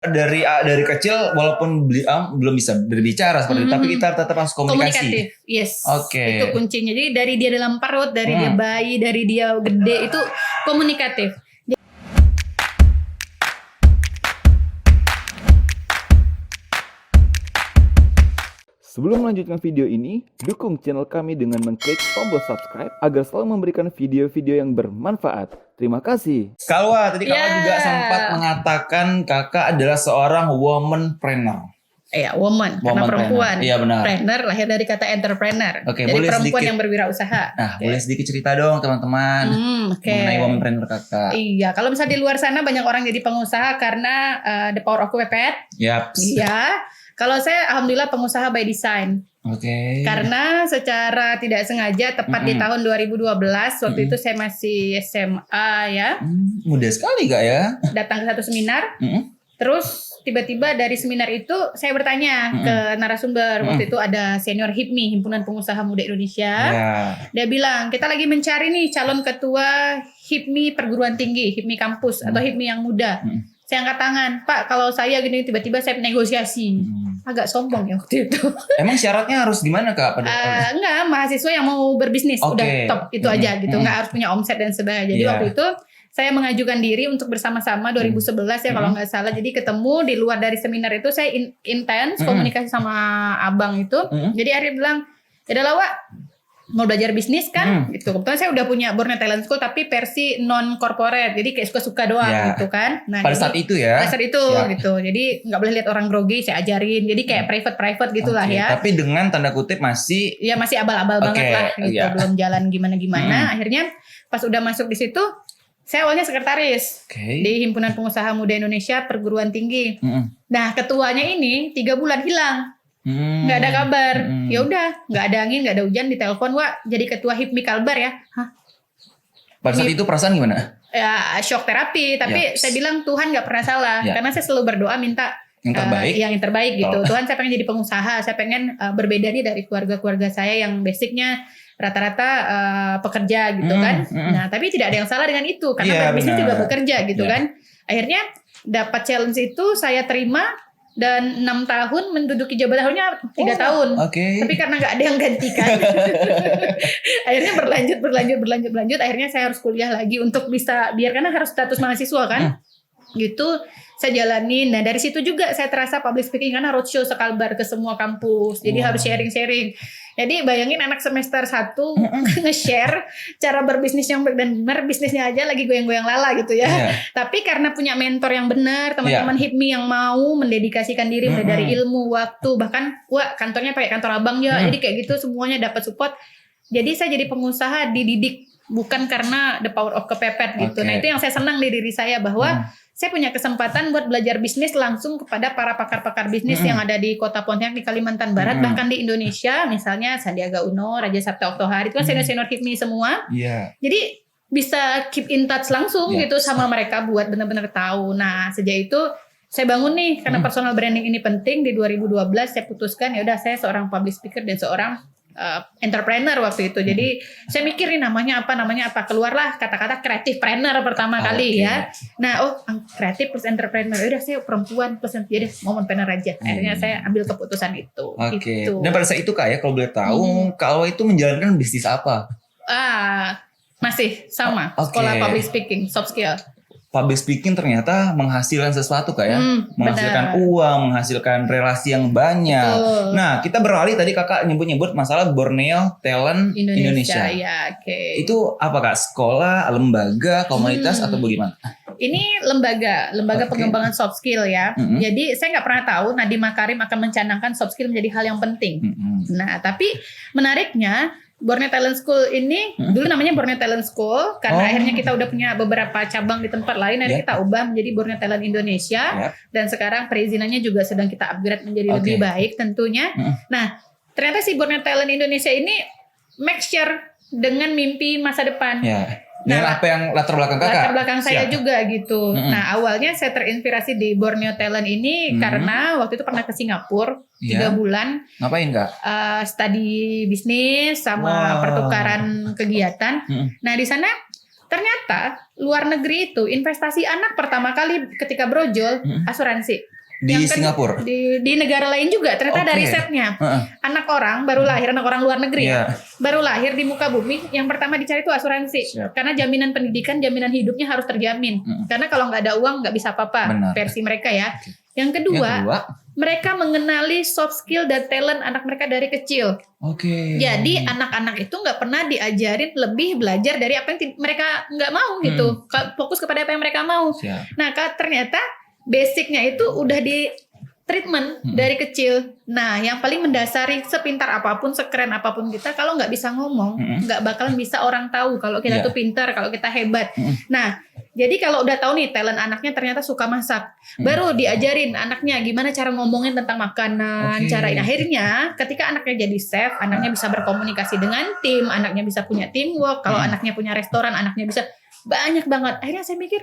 dari kecil walaupun belum bisa berbicara seperti itu, tapi kita tetap harus komunikasi. Komunikatif, yes. Oke. Itu kuncinya. Jadi dari dia dalam perut, dari dia bayi, dari dia gede itu komunikatif. Sebelum melanjutkan video ini, dukung channel kami dengan mengklik tombol subscribe agar selalu memberikan video-video yang bermanfaat. Terima kasih. Kalwa, tadi kakak juga sempat mengatakan kakak adalah seorang womanpreneur. Iya, woman, karena perempuan. Iya benar. Planner lahir dari kata entrepreneur. Oke, jadi boleh perempuan sedikit, yang berwirausaha. Nah, boleh sedikit cerita dong teman-teman mengenai womanpreneur kakak. Iya, kalau misalnya di luar sana banyak orang jadi pengusaha karena the power of kepepet. Yaps. Iya. Kalau saya alhamdulillah pengusaha by design. Oke. Karena secara tidak sengaja tepat di tahun 2012 waktu itu saya masih SMA ya. Mudah sekali gak ya? Datang ke satu seminar. Terus tiba-tiba dari seminar itu saya bertanya ke narasumber. Waktu itu ada senior HIPMI, Himpunan Pengusaha Muda Indonesia. Dia bilang, kita lagi mencari nih calon ketua HIPMI perguruan tinggi, HIPMI kampus atau HIPMI yang muda. Saya angkat tangan, Pak, kalau saya gini tiba-tiba saya negosiasi. Agak sombong ya waktu itu. Emang syaratnya harus gimana Kak? Enggak, mahasiswa yang mau berbisnis udah top itu aja gitu. Enggak harus punya omset dan sebagainya. Jadi waktu itu saya mengajukan diri untuk bersama-sama 2011 ya kalau nggak salah. Jadi ketemu di luar dari seminar itu saya intens komunikasi sama abang itu. Jadi akhirnya bilang, ya udah Wak, mau belajar bisnis kan gitu. Kebetulan saya udah punya Borneo Talent School tapi versi non corporate. Jadi kayak suka-suka doang gitu kan. Nah, pada saat itu ya. Pada saat itu gitu. Jadi nggak boleh lihat orang grogi, saya ajarin. Jadi kayak private gitulah ya. Tapi dengan tanda kutip masih abal-abal banget lah gitu. Belum jalan gimana-gimana. Akhirnya pas udah masuk di situ, saya awalnya sekretaris di Himpunan Pengusaha Muda Indonesia Perguruan Tinggi. Nah, ketuanya ini 3 bulan hilang. Nggak ada kabar. Ya udah, nggak ada angin, nggak ada hujan, ditelepon, Wak, jadi ketua HIPMI Kalbar ya. Hah? Pada saat itu perasaan gimana? Ya, shock terapi. Tapi saya bilang Tuhan nggak pernah salah. Karena saya selalu berdoa minta yang terbaik gitu. Tuhan, saya pengen jadi pengusaha. Saya pengen berbeda nih dari keluarga-keluarga saya yang basicnya rata-rata pekerja gitu kan. Nah, tapi tidak ada yang salah dengan itu. Karena berbisnis juga bekerja gitu kan. Akhirnya dapat challenge itu saya terima. Dan 6 tahun menduduki jabatannya 3 tahun. Tapi karena nggak ada yang gantikan. Akhirnya berlanjut. Akhirnya saya harus kuliah lagi untuk bisa, biar karena harus status mahasiswa kan. Gitu saya jalanin. Nah dari situ juga saya terasa public speaking karena roadshow sekalbar ke semua kampus. Jadi harus sharing-sharing. Jadi bayangin anak semester 1 nge-share cara berbisnis yang baik dan benar, bisnisnya aja lagi goyang-goyang lala gitu ya. Tapi karena punya mentor yang benar, teman-teman HIPMI yang mau mendedikasikan diri mulai dari ilmu, waktu, bahkan kantornya pakai kantor abang ya. Jadi kayak gitu semuanya dapat support. Jadi saya jadi pengusaha dididik bukan karena the power of kepepet gitu. Nah itu yang saya senang di diri saya bahwa saya punya kesempatan buat belajar bisnis langsung kepada para pakar-pakar bisnis yang ada di Kota Pontianak, di Kalimantan Barat, bahkan di Indonesia, misalnya Sandiaga Uno, Raja Sabta Oktohari, itu kan senior-senior HIPMI semua. Jadi bisa keep in touch langsung gitu sama mereka buat benar-benar tahu. Nah sejak itu saya bangun nih karena personal branding ini penting. Di 2012 saya putuskan ya udah saya seorang public speaker dan seorang entrepreneur waktu itu. Jadi saya mikirin namanya apa, keluarlah kata-kata creative planner pertama kali ya. Nah, kreatif plus entrepreneur. Udah saya perempuan plus jadi womanpreneur aja. Akhirnya saya ambil keputusan itu. Gitu. Dan pada saat itu Kak ya, kalau boleh tahu, kalau itu menjalankan bisnis apa? Masih sama, sekolah public speaking, soft skill. Public speaking ternyata menghasilkan sesuatu Kak ya. Menghasilkan uang, menghasilkan relasi yang banyak. Nah, kita beralih tadi Kakak nyebut-nyebut masalah Borneo Talent Indonesia. Ya, Itu apa Kak? Sekolah, lembaga, komunitas atau bagaimana? Ini lembaga pengembangan soft skill ya. Jadi saya nggak pernah tahu Nadiem Makarim akan mencanangkan soft skill menjadi hal yang penting. Nah, tapi menariknya Borneo Talent School ini dulu namanya Borneo Talent School karena akhirnya kita udah punya beberapa cabang di tempat lain, akhirnya kita ubah menjadi Borneo Talent Indonesia dan sekarang perizinannya juga sedang kita upgrade menjadi lebih baik tentunya. Nah ternyata si Borneo Talent Indonesia ini make sure dengan mimpi masa depan. Dengan apa yang latar belakang Kakak? Latar belakang saya juga gitu. Nah awalnya saya terinspirasi di Borneo Talent ini karena waktu itu pernah ke Singapura 3 bulan. Ngapain Kak? Study bisnis sama pertukaran kegiatan. Nah di sana ternyata luar negeri itu investasi anak pertama kali ketika brojol asuransi. Di Singapura? Di negara lain juga ternyata ada risetnya. Anak orang baru lahir, anak orang luar negeri baru lahir di muka bumi, yang pertama dicari itu asuransi. Karena jaminan pendidikan, jaminan hidupnya harus terjamin. Karena kalau nggak ada uang nggak bisa apa-apa, versi mereka ya. Yang kedua, mereka mengenali soft skill dan talent anak mereka dari kecil. Jadi anak-anak itu nggak pernah diajarin lebih belajar dari apa yang mereka nggak mau gitu. Fokus kepada apa yang mereka mau. Nah, ternyata basicnya itu udah di treatment dari kecil. Nah, yang paling mendasari, sepintar apapun, sekeren apapun kita, kalau nggak bisa ngomong, nggak bakalan bisa orang tahu kalau kita tuh pintar, kalau kita hebat. Nah, jadi kalau udah tahu nih talent anaknya ternyata suka masak, baru diajarin anaknya gimana cara ngomongin tentang makanan, cara akhirnya ketika anaknya jadi chef, anaknya bisa berkomunikasi dengan tim, anaknya bisa punya teamwork. Kalau anaknya punya restoran, anaknya bisa banyak banget. Akhirnya saya mikir,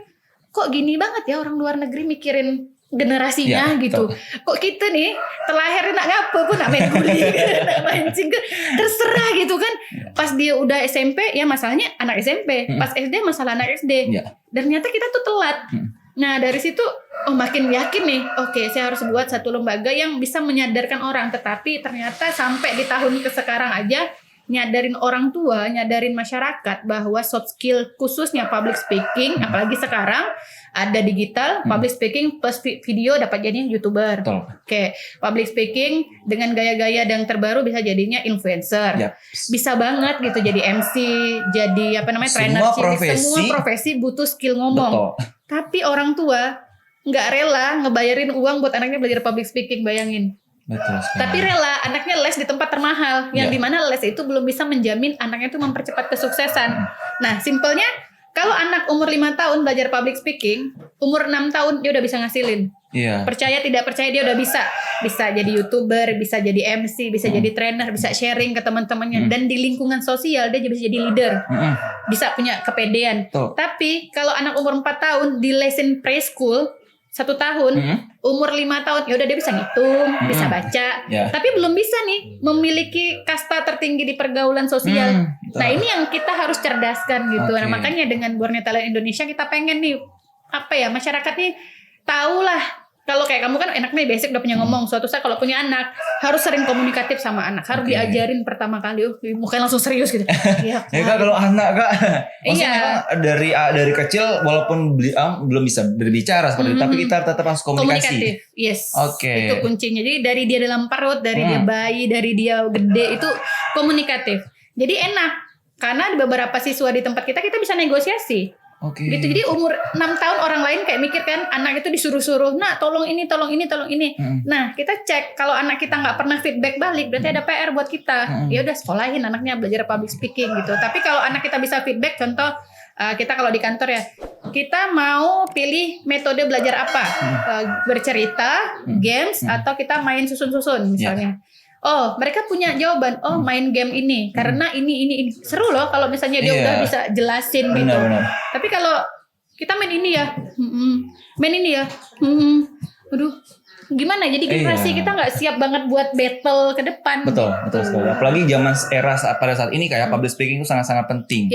kok gini banget ya orang luar negeri mikirin generasinya gitu. Kok kita nih terlahir nak ngapa pun nak main guling, nak mancing, terserah gitu kan. Pas dia udah SMP ya masalahnya anak SMP, pas SD masalah anak SD. Dan ternyata kita tuh telat. Nah dari situ makin yakin nih, oke, saya harus buat satu lembaga yang bisa menyadarkan orang. Tetapi ternyata sampai di tahun sekarang aja nyadarin orang tua, nyadarin masyarakat bahwa soft skill khususnya public speaking, apalagi sekarang ada digital, public speaking plus video dapat jadinya YouTuber. Oke, public speaking dengan gaya-gaya yang terbaru bisa jadinya influencer. Bisa banget gitu jadi MC, jadi apa namanya trainer cilik. Semua profesi butuh skill ngomong. Tapi orang tua nggak rela ngebayarin uang buat anaknya belajar public speaking, bayangin. Tapi rela anaknya les di tempat termahal yang dimana les itu belum bisa menjamin anaknya itu mempercepat kesuksesan. Nah simpelnya kalau anak umur 5 tahun belajar public speaking, umur 6 tahun dia udah bisa ngasilin. Percaya tidak percaya dia udah bisa jadi YouTuber, bisa jadi MC, bisa jadi trainer, bisa sharing ke teman-temannya, dan di lingkungan sosial dia bisa jadi leader, bisa punya kepedean. Tapi kalau anak umur 4 tahun di lesin preschool 1 tahun, umur 5 tahun, ya udah dia bisa ngitung, bisa baca, tapi belum bisa nih memiliki kasta tertinggi di pergaulan sosial. Nah ini yang kita harus cerdaskan gitu. Nah makanya dengan Borneo Talent Indonesia kita pengen nih masyarakat nih tahu lah. Kalau kayak kamu kan enaknya basic udah punya ngomong. Suatu saat kalau punya anak harus sering komunikatif sama anak, harus diajarin pertama kali. Mukanya langsung serius gitu. Ya Kak, kalau anak Kak, maksudnya kan dari kecil walaupun belum bisa berbicara seperti itu, tapi kita tetap harus komunikasi. Itu kuncinya. Jadi dari dia dalam perut, dari dia bayi, dari dia gede itu komunikatif. Jadi enak karena di beberapa siswa di tempat kita bisa negosiasi. Gitu. Jadi umur 6 tahun orang lain kayak mikir kan anak itu disuruh-suruh, nah tolong ini. Nah kita cek kalau anak kita nggak pernah feedback balik, berarti ada PR buat kita. Ya udah sekolahin anaknya belajar public speaking gitu. Tapi kalau anak kita bisa feedback, contoh kita kalau di kantor ya, kita mau pilih metode belajar apa, bercerita, games, atau kita main susun-susun misalnya. Oh, mereka punya jawaban. Oh, main game ini karena ini seru loh kalau misalnya dia udah bisa jelasin gitu. Tapi kalau kita main ini ya, aduh, gimana? Jadi generasi kita nggak siap banget buat battle ke depan. Betul sekali. Apalagi zaman era pada saat ini kayak public speaking itu sangat-sangat penting.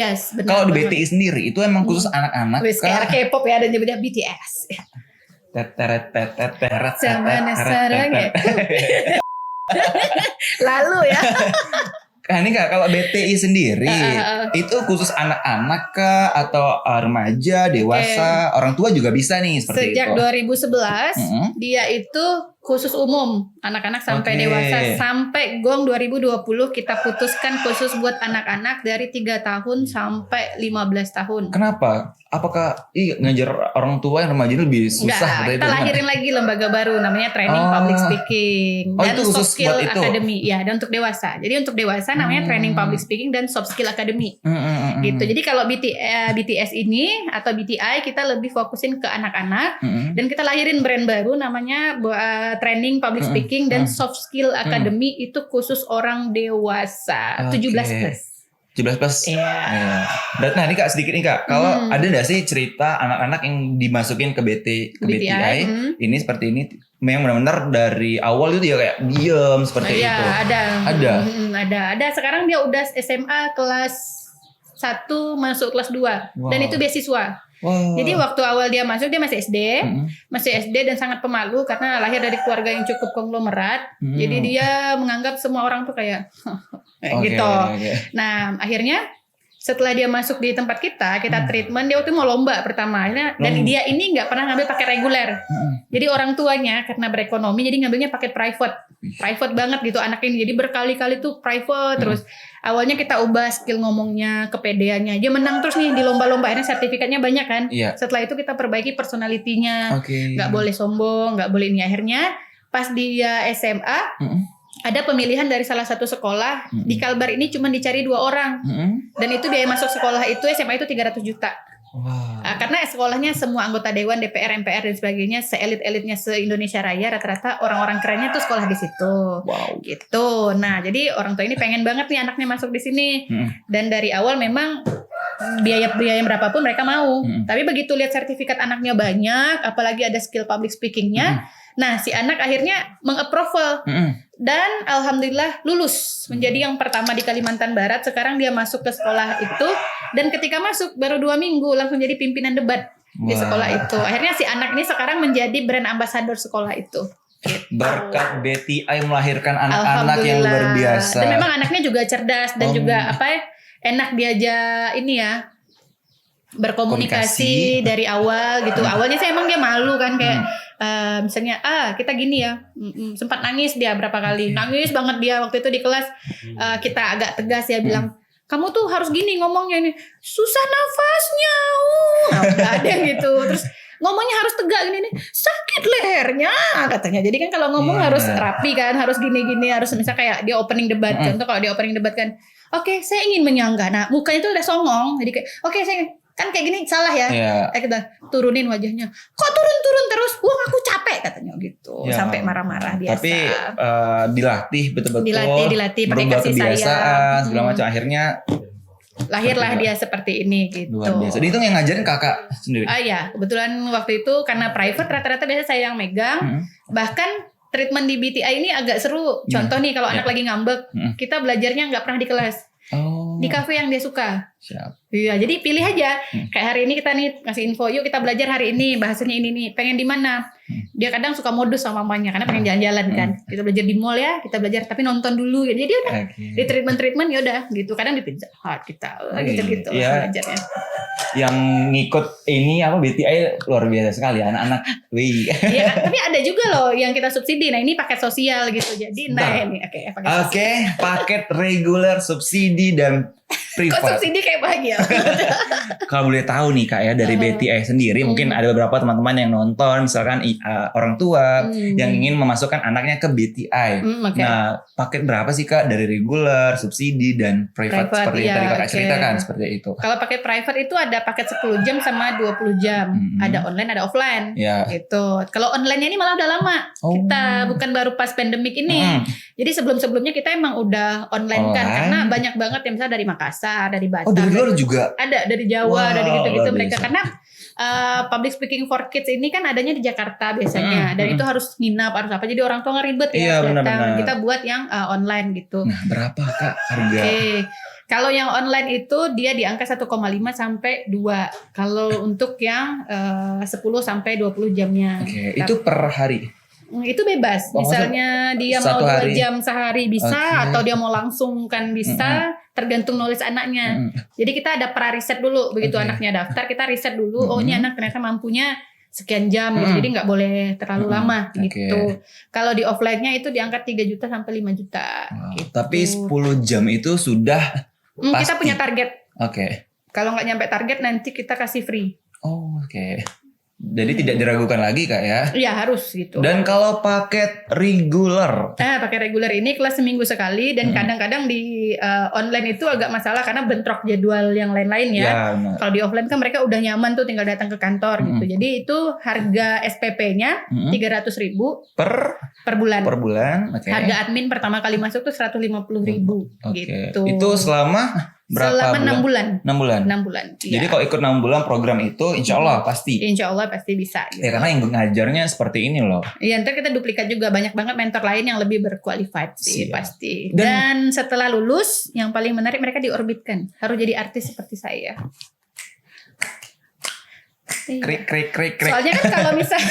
Kalau di BTI sendiri itu emang khusus anak-anak. Kayak K-pop ya, ada nyebutnya BTS. Lalu ya. Nah ini Kak, kalau BTI sendiri itu khusus anak-anak kah atau remaja, dewasa, orang tua juga bisa nih seperti Sejak itu? 2011 dia itu khusus umum, anak-anak sampai dewasa. Sampai GONG 2020 kita putuskan khusus buat anak-anak dari 3 tahun sampai 15 tahun. Kenapa? Apakah ngajar orang tua yang remaja lebih susah? Kita lahirin lagi lembaga baru namanya Training Public Speaking dan Soft Skill Academy. Ya, dan untuk dewasa. Jadi untuk dewasa namanya Training Public Speaking dan Soft Skill Academy. Gitu. Jadi kalau BTS ini atau BTI kita lebih fokusin ke anak-anak dan kita lahirin brand baru namanya Training Public Speaking dan Soft Skill Academy, itu khusus orang dewasa 17+. 17+. Berarti nah ini Kak sedikit nih Kak, kalau ada nggak sih cerita anak-anak yang dimasukin ke BTI ini seperti ini, memang benar-benar dari awal itu dia kayak diam seperti itu? Ada. Sekarang dia udah SMA kelas 1 masuk kelas 2 dan itu beasiswa. Wow. Jadi waktu awal dia masuk dia masih SD dan sangat pemalu karena lahir dari keluarga yang cukup konglomerat. Jadi dia menganggap semua orang tuh kayak gitu. Nah akhirnya setelah dia masuk di tempat kita treatment, dia waktu itu mau lomba pertama dan dia ini nggak pernah ngambil paket reguler. Jadi orang tuanya karena berekonomi jadi ngambilnya paket private banget gitu anak ini. Jadi berkali-kali tuh private terus. Awalnya kita ubah skill ngomongnya, kepedeannya. Dia menang terus nih di lomba-lomba, akhirnya sertifikatnya banyak kan. Setelah itu kita perbaiki personalitinya, nggak boleh sombong, nggak boleh ini. Akhirnya pas dia SMA ada pemilihan dari salah satu sekolah di Kalbar ini cuma dicari 2 orang dan itu biaya masuk sekolah itu SMA itu 300 juta. Wow. Karena sekolahnya semua anggota dewan, DPR, MPR dan sebagainya, se-elit-elitnya se-Indonesia Raya, rata-rata orang-orang kerennya tuh sekolah di situ. Wow. Gitu. Nah, jadi orang tua ini pengen banget nih anaknya masuk di sini. Dan dari awal memang biaya berapapun mereka mau. Tapi begitu lihat sertifikat anaknya banyak, apalagi ada skill public speakingnya, nah si anak akhirnya meng-approval. Dan alhamdulillah lulus menjadi yang pertama di Kalimantan Barat. Sekarang dia masuk ke sekolah itu dan ketika masuk baru 2 minggu langsung jadi pimpinan debat di sekolah itu. Akhirnya si anak ini sekarang menjadi brand ambassador sekolah itu. Gitu. Berkat BTI melahirkan anak-anak yang luar biasa. Dan memang anaknya juga cerdas dan juga enak diajak ini ya berkomunikasi dari awal gitu. Awalnya sih emang dia malu kan kayak misalnya kita gini ya, sempat nangis dia berapa kali, nangis banget dia waktu itu di kelas. Kita agak tegas ya bilang kamu tuh harus gini ngomongnya ini, susah nafasnya, nggak ada gitu. Terus ngomongnya harus tegak gini nih, sakit lehernya katanya. Jadi kan kalau ngomong harus rapi kan, harus gini-gini, harus misalnya kayak dia opening debat. Contoh kalau dia opening debat kan, oke, saya ingin menyangga. Nah mukanya itu udah songong, jadi kayak oke, saya kan kayak gini salah ya. Kita turunin wajahnya, kok turun terus, aku capek katanya gitu, sampai marah-marah biasa. Tapi dilatih betul-betul, dilatih pakai kasih sayang segala macam, akhirnya lahirlah dia seperti ini gitu. Luar biasa. Itu yang ngajarin kakak sendiri? Ya kebetulan waktu itu karena private rata-rata biasa saya yang megang. Bahkan treatment di BTI ini agak seru. Contoh nih kalau anak lagi ngambek, kita belajarnya nggak pernah di kelas. Di kafe yang dia suka. Iya, jadi pilih aja. Kayak hari ini kita nih ngasih info, yuk kita belajar hari ini bahasanya ini nih. Pengen di mana? Dia kadang suka modus sama mamanya karena pengen jalan-jalan kan. Kita belajar di mall ya, kita belajar tapi nonton dulu. Jadi dia udah di treatment ya udah gitu. Kadang di Pizza Hut kita gitu belajarnya. Yang ngikut ini BTI luar biasa sekali anak-anak. Iya, tapi ada juga loh yang kita subsidi. Nah, ini paket sosial gitu. Jadi ini paket reguler, subsidi dan privat. Kok subsidi kayak bahagia? Kalau boleh tahu nih Kak ya dari BTI sendiri, mungkin ada beberapa teman-teman yang nonton, misalkan orang tua yang ingin memasukkan anaknya ke BTI. Nah, paket berapa sih Kak dari reguler, subsidi dan private seperti yang tadi Kakak ceritakan seperti itu? Kalau paket private itu ada paket 10 jam sama 20 jam. Ada online, ada offline. Gitu. Kalau online-nya ini malah udah lama. Kita bukan baru pas pandemik ini. Jadi sebelum-sebelumnya kita emang udah online kan karena banyak banget yang misalnya dari Makassar, dari Batam. Dari luar juga? Ada dari Jawa, dari gitu-gitu mereka karena public speaking for kids ini kan adanya di Jakarta biasanya dan itu harus nginap harus apa jadi orang tua ngeribet ya datang. Kita buat yang online gitu. Nah, berapa Kak harga? Kalau yang online itu dia di angka 1,5 sampai 2. Kalau untuk yang 10 sampai 20 jamnya. Itu per hari? Itu bebas. Misalnya dia mau 2 jam sehari bisa atau dia mau langsung kan bisa. Tergantung knowledge anaknya. Jadi kita ada pra-riset dulu. Begitu anaknya daftar, kita riset dulu. Ini anak ternyata mampunya sekian jam. Jadi nggak boleh terlalu lama gitu. Kalau di offline-nya itu diangkat 3 juta sampai 5 juta. Gitu. Tapi 10 jam itu sudah pasti. Kita punya target. Kalau nggak nyampe target nanti kita kasih free. Jadi tidak diragukan lagi Kak ya? Iya harus gitu. Dan kalau paket reguler? Paket reguler ini kelas seminggu sekali dan kadang-kadang di online itu agak masalah karena bentrok jadwal yang lain-lain ya. Kalau di offline kan mereka udah nyaman tuh tinggal datang ke kantor gitu. Jadi itu harga SPP-nya 300.000 per bulan. Per bulan. Harga admin pertama kali masuk tuh 150.000 gitu. Itu selama Selama 6 bulan. 6 bulan. 6 bulan. Jadi kalau ikut 6 bulan program itu insya Allah pasti. Insya Allah pasti bisa. Gitu. Ya karena yang ngajarnya seperti ini loh. Iya, ntar kita duplikat juga, banyak banget mentor lain yang lebih berqualified sih pasti. Dan Dan setelah lulus, yang paling menarik mereka diorbitkan. Harus jadi artis seperti saya. Krik. Soalnya kan kalau misalnya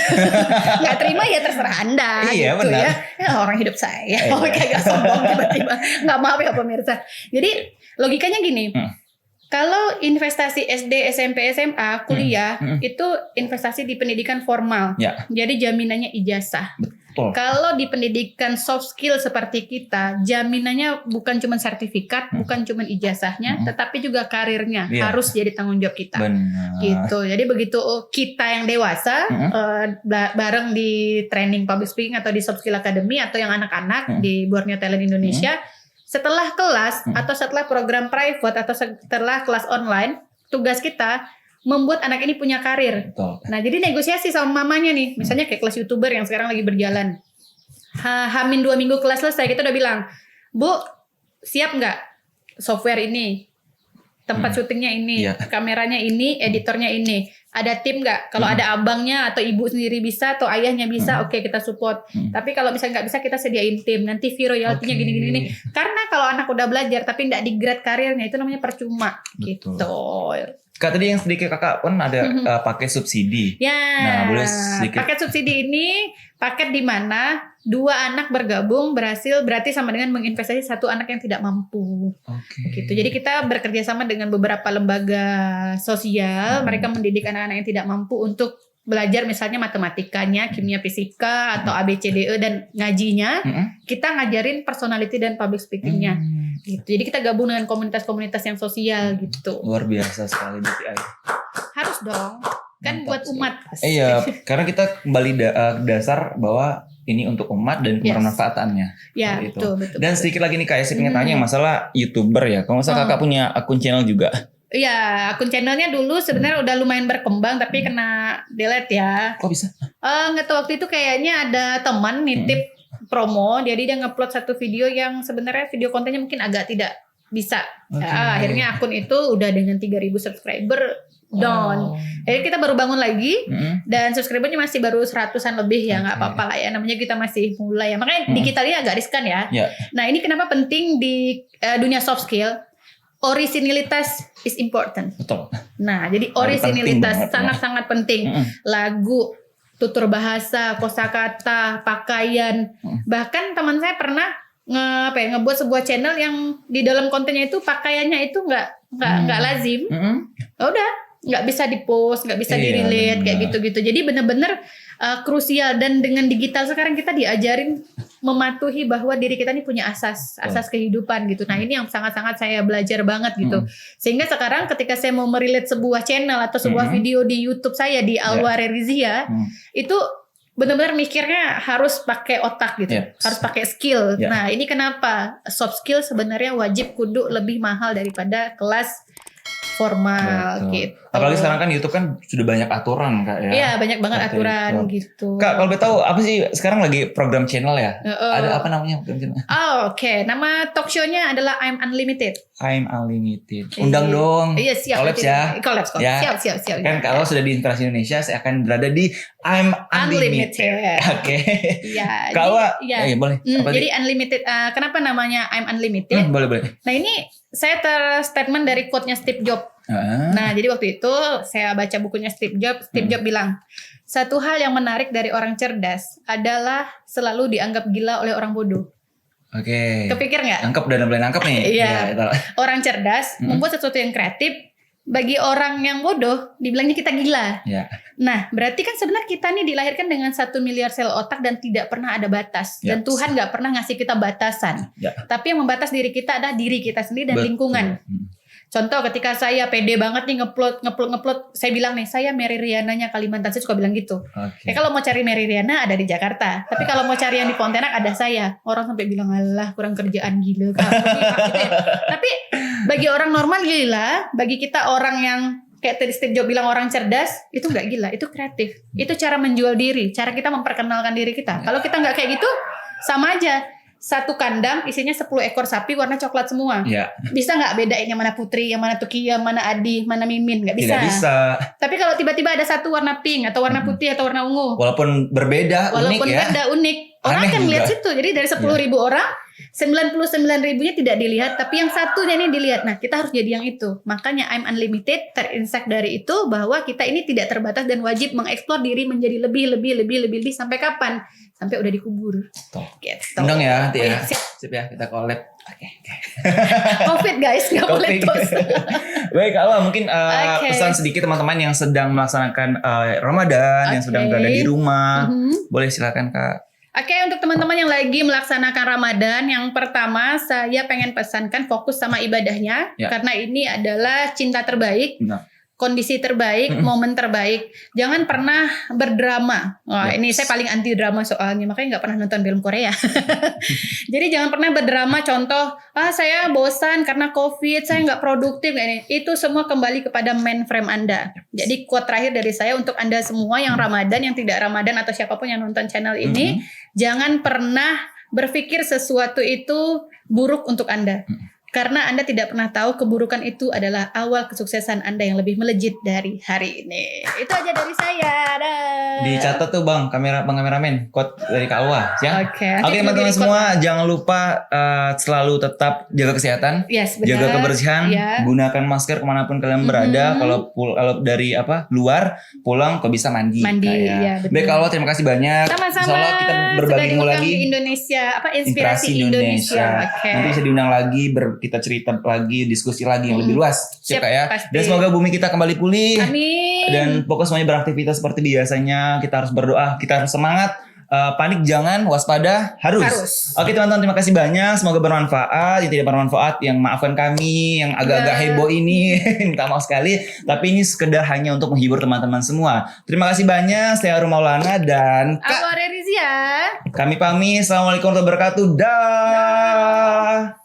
nggak terima ya terserah Anda. Iya gitu benar. Ya orang hidup saya. Kayak gak sombong tiba-tiba. Nggak, maaf ya pemirsa. Jadi logikanya gini. Kalau investasi SD, SMP, SMA, kuliah itu investasi di pendidikan formal. Ya. Jadi jaminannya ijazah. Betul. Kalau di pendidikan soft skill seperti kita, jaminannya bukan cuma sertifikat, bukan cuma ijazahnya, tetapi juga karirnya harus jadi tanggung jawab kita. Benar. Gitu. Jadi begitu kita yang dewasa bareng di training public speaking atau di soft skill academy atau yang anak-anak di Borneo Talent Indonesia, setelah kelas atau setelah program private atau setelah kelas online, tugas kita membuat anak ini punya karir. Betul. Nah, jadi negosiasi sama mamanya nih. Misalnya kayak kelas YouTuber yang sekarang lagi berjalan. Hamin 2 minggu kelas selesai, kita udah bilang, Bu, siap nggak software ini? Tempat syutingnya ini, kameranya ini, editornya ini. Ada tim nggak? Kalau ada abangnya atau ibu sendiri bisa, atau ayahnya bisa, oke, kita support. Tapi kalau misalnya nggak bisa, kita sediain tim. Nanti fee royaltinya gini-gini. Karena kalau anak udah belajar tapi nggak di-grade karirnya, itu namanya percuma. Betul. Gitu. Kak tadi yang sedikit kakak kan ada pakai subsidi. Ya. Nah, boleh sedikit. Paket subsidi ini paket di mana 2 anak bergabung berarti sama dengan menginvestasi 1 anak yang tidak mampu. Oke. Gitu. Jadi kita bekerja sama dengan beberapa lembaga sosial, mereka mendidik anak-anak yang tidak mampu untuk belajar misalnya matematikanya, kimia fisika atau ABCDE dan ngajinya. Kita ngajarin personality dan public speakingnya. Gitu. Jadi kita gabung dengan komunitas-komunitas yang sosial gitu. Luar biasa sekali BTI. Harus dong. Kan buat umat. Iya, karena kita kembali dasar bahwa ini untuk umat dan kebermanfaatannya. Ya, betul. betul. Dan sedikit lagi nih Kak, saya pengen tanya masalah YouTuber ya. Kalau misalnya kakak punya akun channel juga. Iya, akun channelnya dulu sebenarnya udah lumayan berkembang tapi kena delete ya. Kok bisa? Nggak tahu, waktu itu kayaknya ada teman nitip promo, jadi dia ngupload satu video yang sebenarnya video kontennya mungkin agak tidak bisa. Akhirnya akun itu udah dengan 3.000 subscriber down. Jadi kita baru bangun lagi dan subscribernya masih baru 100-an lebih ya, nggak apa-apa lah ya. Namanya kita masih mulai ya. Makanya digitalnya agak riskan ya. Nah ini kenapa penting di dunia soft skill. Originalitas is important. Betul. Nah, jadi originalitas sangat-sangat penting. Lagu, tutur bahasa, kosakata, pakaian. Bahkan teman saya pernah ngebuat sebuah channel yang di dalam kontennya itu pakaiannya itu nggak lazim. Udah, nggak bisa dipost, nggak bisa di-relate kayak gitu-gitu. Jadi benar-benar krusial, dan dengan digital sekarang kita diajarin mematuhi bahwa diri kita ini punya asas kehidupan gitu. Nah ini yang sangat-sangat saya belajar banget gitu. Sehingga sekarang ketika saya mau merelate sebuah channel atau sebuah video di YouTube saya di Alware Rizia, itu benar-benar mikirnya harus pakai otak gitu, harus pakai skill. Nah ini kenapa soft skill sebenarnya wajib kudu lebih mahal daripada kelas formal. Gitu. Apalagi sekarang kan YouTube kan sudah banyak aturan Kak ya. Iya, banyak banget aturan gitu. Kak, kalau boleh tahu apa sih sekarang lagi program channel ya? Ada apa namanya program channel? Oke. Nama talk show-nya adalah I'm Unlimited. I'm Unlimited. Undang dong. Iya, siap. Collabs ya. Collabs. Ya. Siap. Kan kalau sudah di Inspirasi Indonesia, saya akan berada di I'm Unlimited. Oke. Iya. Kalau boleh. Jadi Unlimited. Kenapa namanya I'm Unlimited? Boleh. Nah ini saya terstatement dari quote-nya Steve Jobs. Nah jadi waktu itu saya baca bukunya Steve Jobs. Steve Jobs bilang, satu hal yang menarik dari orang cerdas adalah selalu dianggap gila oleh orang bodoh. Oke. Kepikir nggak? Nangkep, udah mulai nangkep nih. Iya. Orang cerdas membuat sesuatu yang kreatif. Bagi orang yang bodoh dibilangnya kita gila. Nah berarti kan sebenarnya kita nih dilahirkan dengan 1 miliar sel otak dan tidak pernah ada batas. Dan Tuhan nggak pernah ngasih kita batasan. Tapi yang membatas diri kita adalah diri kita sendiri dan lingkungan. Contoh ketika saya pede banget nih ngeplot, saya bilang nih, saya Mary Riana-nya Kalimantan, saya suka bilang gitu. Kalau mau cari Mary Riana ada di Jakarta, tapi kalau mau cari yang di Pontianak ada saya. Orang sampai bilang, alah kurang kerjaan gila kamu nih, gitu ya. Tapi bagi orang normal gila, bagi kita orang yang kayak tadi Steve Jobs bilang orang cerdas, itu nggak gila, itu kreatif. Itu cara menjual diri, cara kita memperkenalkan diri kita. Kalau kita nggak kayak gitu, sama aja. satu kandang isinya 10 ekor sapi warna coklat semua. Ya. Bisa nggak bedain yang mana Putri, yang mana Tuki, yang mana Adi, mana Mimin? Nggak bisa. Tidak bisa. Tapi kalau tiba-tiba ada satu warna pink atau warna putih atau warna ungu, Walaupun berbeda, walaupun unik ya. beda, unik. Orang Aneh akan melihat juga. situ. Jadi dari 10.000 orang, 99.000-nya tidak dilihat, tapi yang satunya ini dilihat. Nah, kita harus jadi yang itu. Makanya I'm Unlimited terinsight dari itu bahwa kita ini tidak terbatas dan wajib mengeksplor diri menjadi lebih sampai kapan? Sampai udah dikubur. Tuh. Gitu. Undang ya nanti ya. Siap. Sip ya, kita collab. Oke. Covid guys, nggak boleh tos. Baik, kalau mungkin pesan sedikit teman-teman yang sedang melaksanakan Ramadan, yang sedang berada di rumah, boleh silakan Kak. Oke, untuk teman-teman yang lagi melaksanakan Ramadan, yang pertama saya pengen pesankan fokus sama ibadahnya, karena ini adalah cinta terbaik. Nah. Kondisi terbaik, momen terbaik. Jangan pernah berdrama. Wah, ini saya paling anti drama soalnya, makanya nggak pernah nonton film Korea. Jadi jangan pernah berdrama. Contoh, saya bosan karena COVID, saya nggak produktif. Ini itu semua kembali kepada mainframe Anda. Jadi quote terakhir dari saya untuk Anda semua yang Ramadan, yang tidak Ramadan atau siapapun yang nonton channel ini, jangan pernah berpikir sesuatu itu buruk untuk Anda. Karena Anda tidak pernah tahu keburukan itu adalah awal kesuksesan Anda yang lebih melejit dari hari ini. Itu aja dari saya. Dah. Dicatat tuh Bang kameramen, quote dari Kak Alwa ya. Oke, teman-teman semua, jangan lupa selalu tetap jaga kesehatan, jaga kebersihan, gunakan masker kemanapun kalian berada. Kalau dari luar pulang kok bisa mandi. Ya, baik Kak Alwa, terima kasih banyak. Sama-sama. Insyaallah kita berbagi ilmu lagi. Di Indonesia, Inspirasi Indonesia. Okay. Nanti bisa diundang lagi, kita cerita lagi, diskusi lagi yang lebih luas. Siap Kak ya. Pasti. Dan semoga bumi kita kembali pulih. Amin. Dan pokoknya semuanya beraktivitas seperti biasanya. Kita harus berdoa, kita harus semangat. Panik jangan, waspada harus. Oke teman-teman, terima kasih banyak. Semoga bermanfaat. Yang tidak bermanfaat, yang maafkan kami, yang agak-agak heboh ini, minta maaf sekali. Tapi ini sekedar hanya untuk menghibur teman-teman semua. Terima kasih banyak. Saya Arul Maulana dan Kak Rizia. Kami pamit. Assalamualaikum warahmatullahi wabarakatuh. Dah.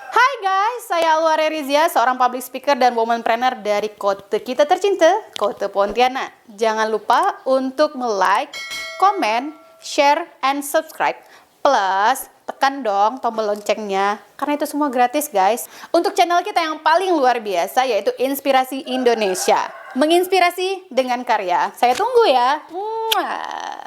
Hai guys, saya Alware Rizia, seorang public speaker dan womanpreneur dari Kota Kita Tercinta, Kota Pontianak. Jangan lupa untuk like, komen, share, and subscribe. Plus, tekan dong tombol loncengnya, karena itu semua gratis guys. Untuk channel kita yang paling luar biasa, yaitu Inspirasi Indonesia. Menginspirasi dengan karya. Saya tunggu ya. Mwah.